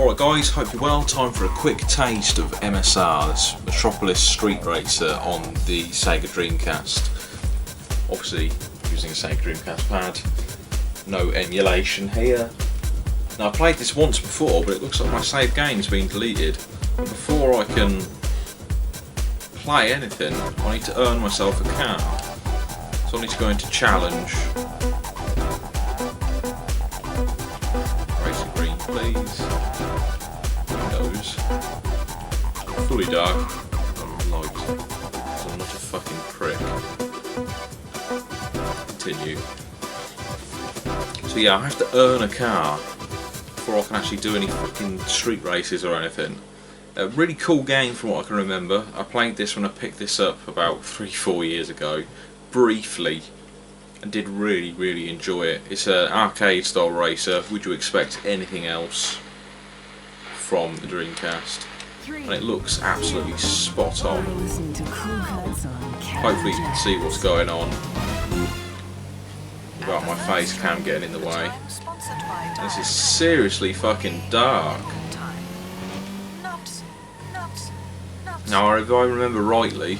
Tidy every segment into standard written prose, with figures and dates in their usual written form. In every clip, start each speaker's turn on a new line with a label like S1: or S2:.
S1: Alright guys, hope you're well. Time for a quick taste of MSR, this Metropolis Street Racer on the Sega Dreamcast. Obviously using a Sega Dreamcast pad, no emulation here. Now I played this once before, but it looks like my save game's been deleted. Before I can play anything, I need to earn myself a car. So I need to go into challenge. Racing green, please. Windows. Fully dark. Light. So I'm not a fucking prick. Continue. So yeah, I have to earn a car before I can actually do any fucking street races or anything. A really cool game from what I can remember. I played this when I picked this up about 3-4 years ago, briefly, and did really enjoy it. It's an arcade style racer. Would you expect anything else from the Dreamcast? And it looks absolutely spot on. Hopefully you can see what's going on without my face cam getting in the way. This is seriously fucking dark. Now, if I remember rightly,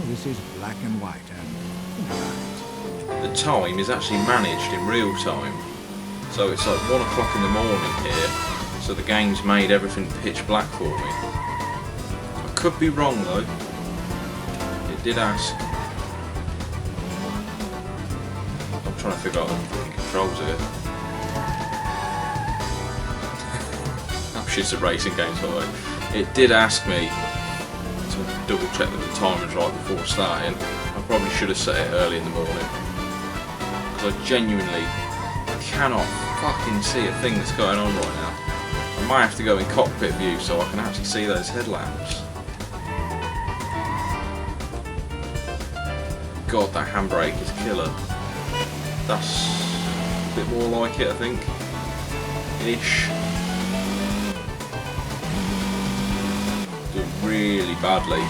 S2: this is black and white
S1: the time is actually managed in real time. So it's like 1 o'clock in the morning here, so the game's made everything pitch black for me. I could be wrong though. It did ask. I'm trying to figure out the fucking controls here. Oh shit, it's a racing game, so it did ask me to double check that the time was right before starting. I probably should have set it early in the morning, because I genuinely cannot fucking see a thing that's going on right now. I might have to go in cockpit view so I can actually see those headlamps. God, that handbrake is killer. That's a bit more like it, I think. Ish. Doing really badly.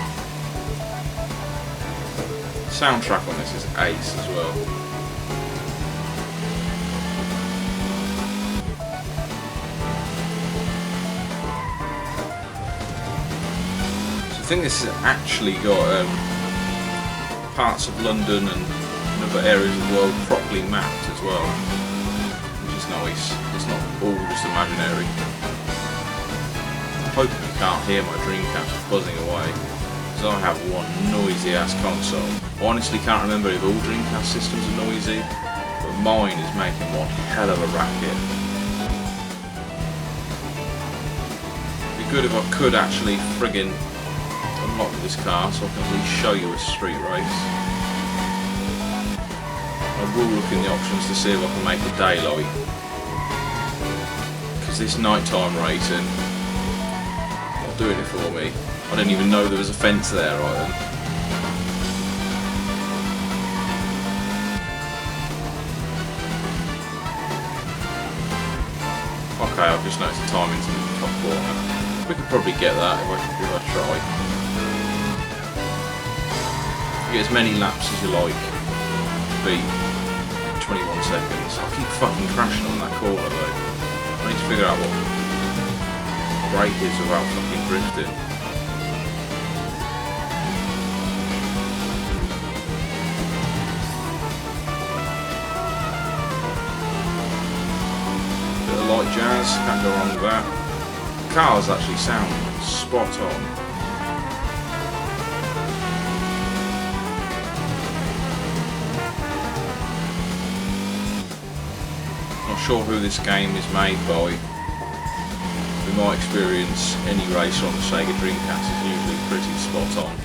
S1: Soundtrack on this is ace as well. So I think this has actually got parts of London and other areas of the world properly mapped as well, which is nice. It's not all just imaginary. I'm hoping you can't hear my Dreamcast buzzing away, because I have one noisy ass console. I honestly can't remember if all Dreamcast systems are noisy, but mine is making one hell of a racket. It'd be good if I could actually friggin' unlock this car so I can at least show you a street race. I will look in the options to see if I can make it daylight, because this nighttime racing not doing it for me. I didn't even know there was a fence there right then. Okay, I've just noticed the timing's in the top corner. We could probably get that if I try. You get as many laps as you like. Beat 21 seconds. I keep fucking crashing on that corner though. I need to figure out what brake is without fucking drifting. Bit of light jazz, can't go wrong with that. Cars actually sound spot on. Not sure who this game is made by. In my experience, any racer on the Sega Dreamcast is usually pretty spot on.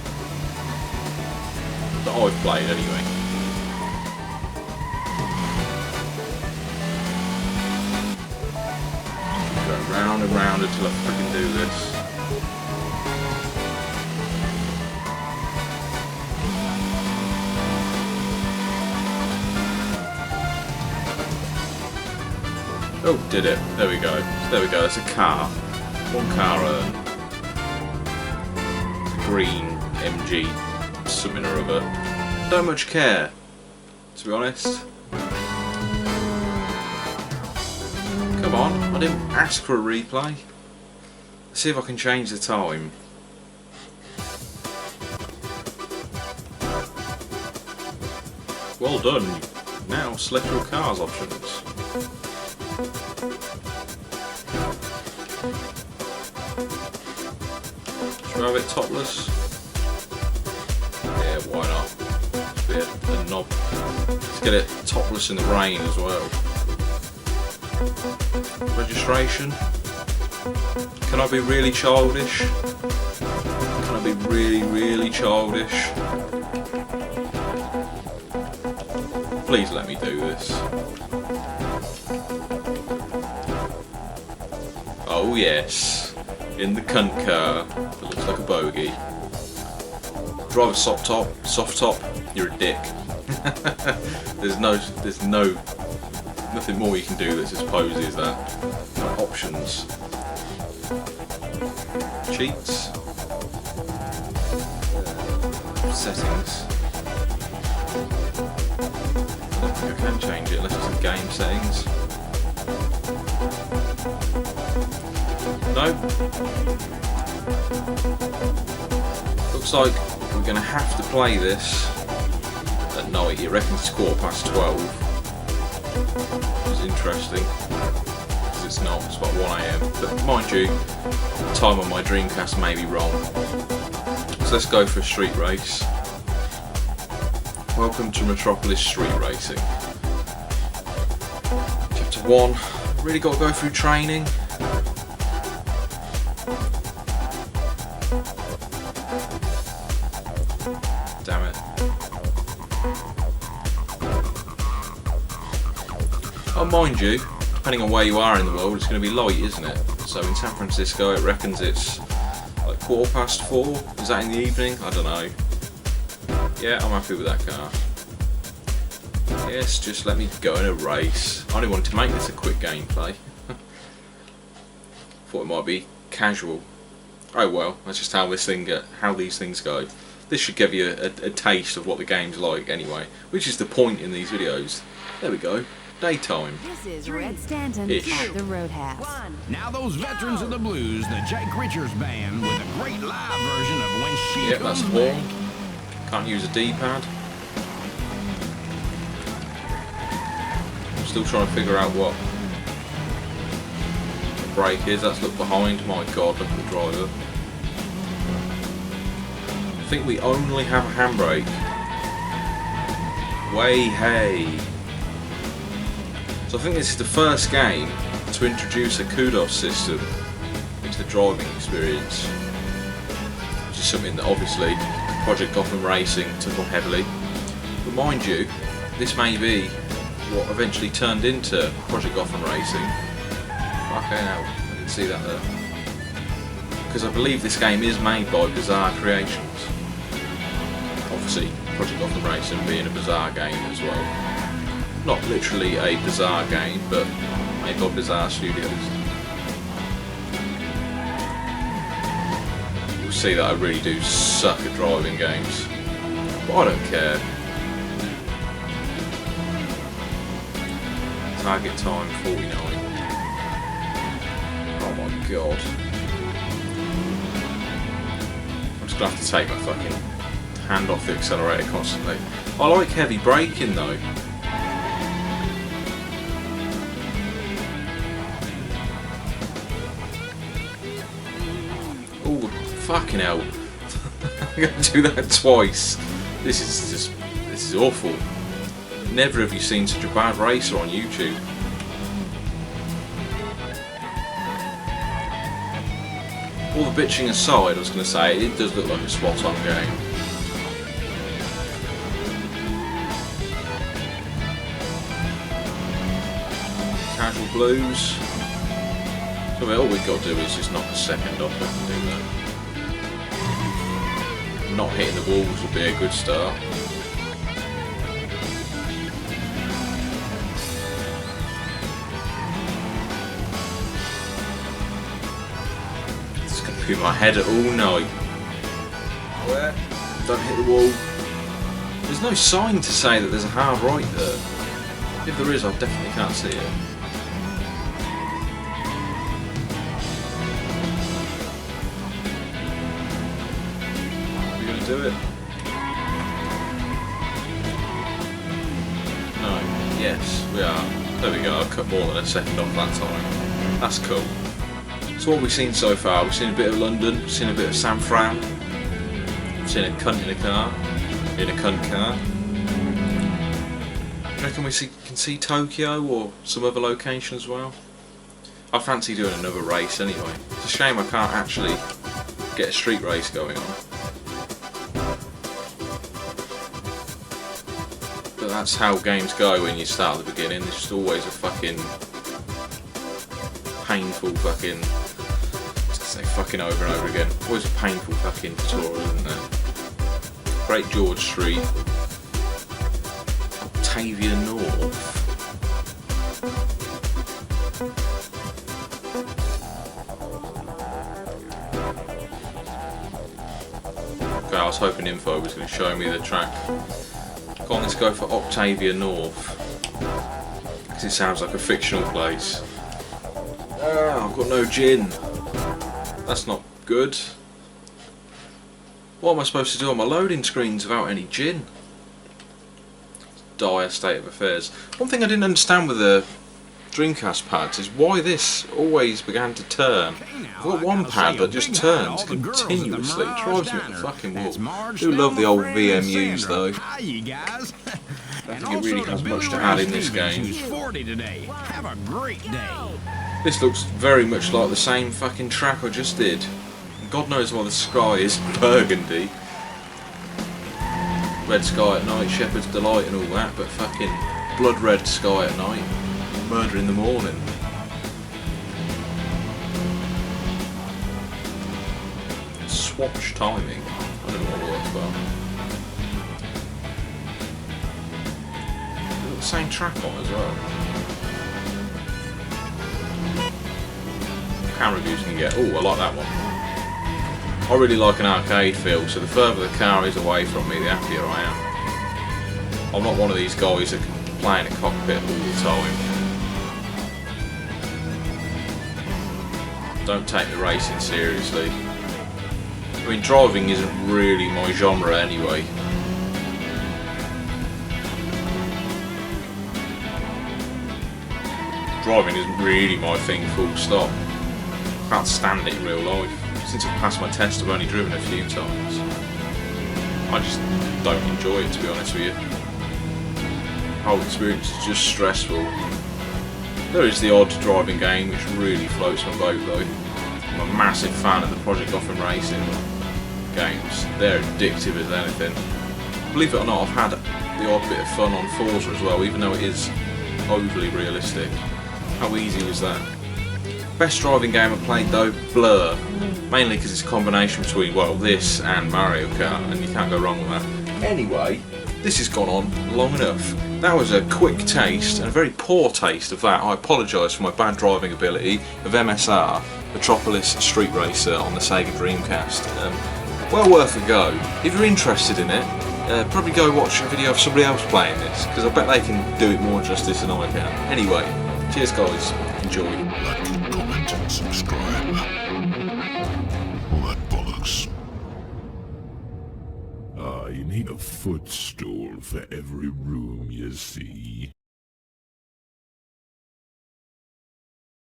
S1: That I've played anyway. Go round and round until I freaking do this. Oh, did it. There we go. There we go. It's a car. One car earned. Green MG something or other. Don't much care, to be honest. Come on, I didn't ask for a replay. see if I can change the time. Well done. Now select your car's options. Should we have it topless? Yeah, why not? Let's be a knob. Let's get it topless in the rain as well. Registration. Can I be really childish? Can I be really, really childish? Please let me do this. Oh yes, in the cunt car that looks like a bogey. Drive a soft top, you're a dick. there's nothing more you can do that's as posy as that. Options. Cheats. Settings. I don't think I can change it unless it's in game settings. No. Looks like we're going to have to play this at night. It reckons it's 12:15. Which is interesting. Because it's not, it's about 1 AM. But mind you, the time on my Dreamcast may be wrong. So let's go for a street race. Welcome to Metropolis Street Racing. Chapter 1. Really got to go through training. Damn it. Oh, mind you, depending on where you are in the world, it's going to be light, isn't it? So in San Francisco, it reckons it's like 4:15. Is that in the evening? I don't know. Yeah, I'm happy with that car. Yes, just let me go in a race. I only wanted to make this a quick gameplay. Thought it might be casual. Oh well, that's just how these things go. This should give you a taste of what the game's like anyway, which is the point in these videos. There we go. Daytime.
S3: This is Red Stanton at the Roadhouse.
S4: Now those veterans of the blues, the Jake Richards Band, with a great live version of When She
S1: Yep,
S4: Comes
S1: that's
S4: Back.
S1: warm. Can't use a D-pad. I'm still trying to figure out what the brake is. Let's look behind. My god, look at the driver. I think we only have a handbrake. Way hey. So I think this is the first game to introduce a kudos system into the driving experience, which is something that obviously Project Gotham Racing took on heavily. But mind you, this may be what eventually turned into Project Gotham Racing. Okay, no, I didn't see that there. Because I believe this game is made by Bizarre Creations. Obviously, Project Gotham Racing being a Bizarre game as well. Not literally a Bizarre game, but made by Bizarre Studios. You'll see that I really do suck at driving games, but I don't care. Target time 49. Oh my god. I'm just gonna have to take my fucking hand off the accelerator constantly. I like heavy braking though. Oh fucking hell. I'm gonna do that twice. This is awful. Never have you seen such a bad racer on YouTube. All the bitching aside, I was going to say, it does look like a spot on game. Casual blues. So all we've got to do is just knock a second off and do that. Not hitting the walls would be a good start. Keep my head at all night. Where? Don't hit the wall. There's no sign to say that there's a hard right there. If there is, I definitely can't see it. more than a second off that time. That's cool. So what have we seen so far? We've seen a bit of London, we've seen a bit of San Fran, we've seen a cunt in a car, in a cunt car. Do you reckon we can see Tokyo or some other location as well? I fancy doing another race anyway. It's a shame I can't actually get a street race going on. But that's how games go when you start at the beginning. It's just always a fucking painful fucking... Just say fucking over and over again. Always a painful fucking tutorial, isn't there? Great George Street. Octavia North. Okay, I was hoping info was going to show me the track. Go on, let's go for Octavia North. Because it sounds like a fictional place. Ah, I've got no gin. That's not good. What am I supposed to do on my loading screens without any gin? Dire state of affairs. One thing I didn't understand with the Dreamcast pads is why this always began to turn. I've got one pad that just turns continuously. It drives me up the fucking wall. I do love the old VMUs though. I don't think it really has much to add in this game. This looks very much like the same fucking track I just did. God knows why the sky is burgundy. Red sky at night, Shepherd's Delight and all that, but fucking blood red sky at night, murder in the morning. Swatch timing. I don't know what it was, but the same track on as well. Camera views can get. Oh, I like that one. I really like an arcade feel, so the further the car is away from me, the happier I am. I'm not one of these guys that can play in a cockpit all the time. Don't take the racing seriously. I mean, driving isn't really my genre anyway. Driving isn't really my thing, full stop. I can't stand it in real life. Since I've passed my test, I've only driven a few times. I just don't enjoy it, to be honest with you. The whole experience is just stressful. There is the odd driving game which really floats my boat though. I'm a massive fan of the Project Gotham Racing games. They're addictive as anything. Believe it or not, I've had the odd bit of fun on Forza as well, even though it is overly realistic. How easy was that? Best driving game I played though, Blur. Mainly because it's a combination between, well, this and Mario Kart, and you can't go wrong with that. Anyway, this has gone on long enough. That was a quick taste, and a very poor taste of that. I apologise for my bad driving ability of MSR, Metropolis Street Racer on the Sega Dreamcast. Well worth a go. If you're interested in it, probably go watch a video of somebody else playing this, because I bet they can do it more justice than I can. Anyway, cheers guys, enjoy.
S5: Like, comment and subscribe. All that bollocks. You need a footstool for every room you see.